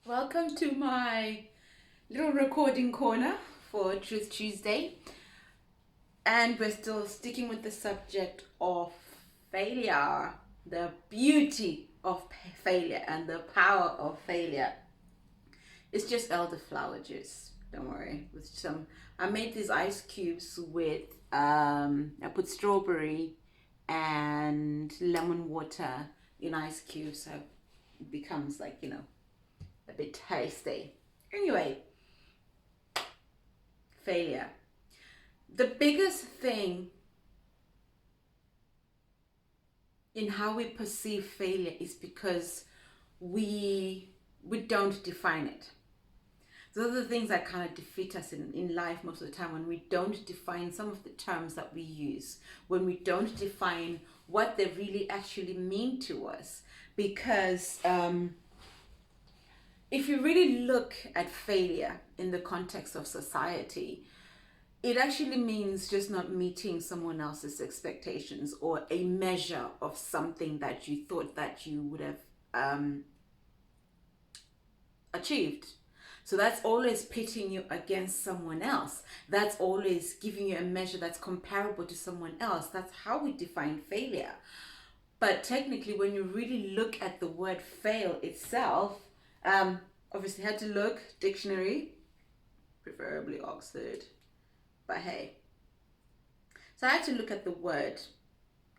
Welcome to my little recording corner for Truth Tuesday. And we're still sticking with the subject of failure, the beauty of failure and the power of failure. It's just elderflower juice, don't worry. With some, I made these ice cubes with, I put strawberry and lemon water in ice cubes, so it becomes like, a bit tasty. Anyway, failure. The biggest thing in how we perceive failure is because we don't define it. Those are the things that kind of defeat us in life most of the time, when we don't define some of the terms that we use, when we don't define what they really actually mean to us. Because if you really look at failure in the context of society, it actually means just not meeting someone else's expectations or a measure of something that you thought that you would have achieved. So that's always pitting you against someone else. That's always giving you a measure that's comparable to someone else. That's how we define failure. But technically, when you really look at the word fail itself, obviously had to look dictionary, preferably Oxford, but hey. So I had to look at the word.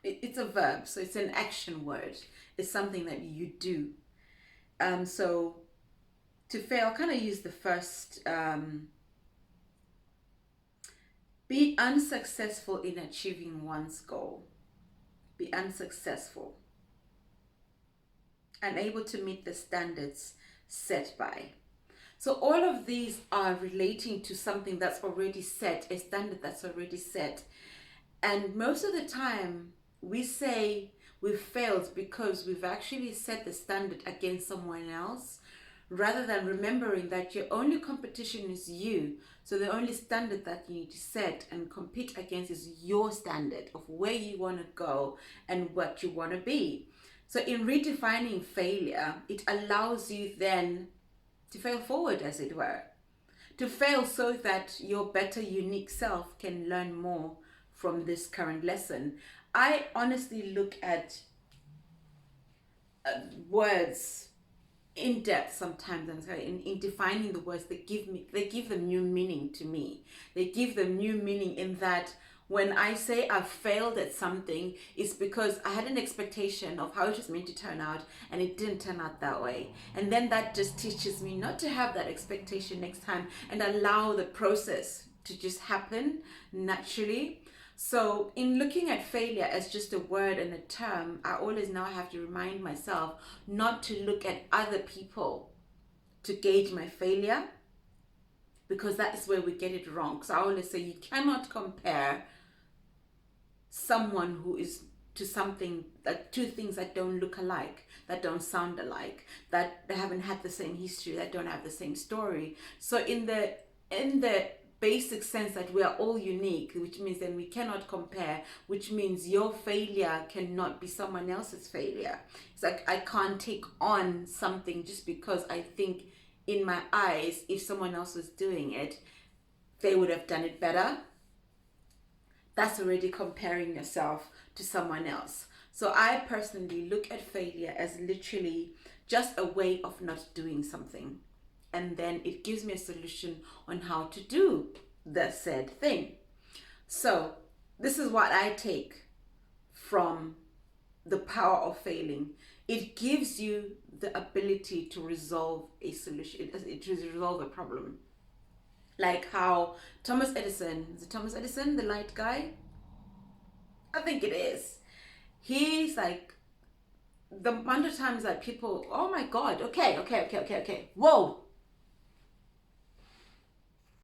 It's a verb, so it's an action word. It's something that you do. So to fail, kind of use the first, be unsuccessful in achieving one's goal. Be unsuccessful. Unable to meet the standards set by. So all of these are relating to something that's already set, a standard that's already set. And most of the time, we say we've failed because we've actually set the standard against someone else, rather than remembering that your only competition is you. So the only standard that you need to set and compete against is your standard of where you want to go and what you want to be. So in redefining failure, it allows you then to fail forward, as it were. To fail so that your better, unique self can learn more from this current lesson. I honestly look at words in depth sometimes, and so in defining the words, they give them new meaning to me. They give them new meaning in that when I say I've failed at something, it's because I had an expectation of how it was meant to turn out and it didn't turn out that way. And then that just teaches me not to have that expectation next time and allow the process to just happen naturally. So in looking at failure as just a word and a term, I always now have to remind myself not to look at other people to gauge my failure, because that is where we get it wrong. So I always say you cannot compare someone who is to something, that two things that don't look alike, that don't sound alike, that they haven't had the same history, that don't have the same story. So in the basic sense that we are all unique, which means then we cannot compare, which means your failure cannot be someone else's failure. It's like I can't take on something just because I think in my eyes, if someone else was doing it, they would have done it better. That's already comparing yourself to someone else. So I personally look at failure as literally just a way of not doing something. And then it gives me a solution on how to do the said thing. So this is what I take from the power of failing. It gives you the ability to resolve a solution, to resolve a problem. Like how Thomas Edison, is it Thomas Edison, the light guy? I think it is. He's like, the amount of times that people, oh my God, okay. Whoa,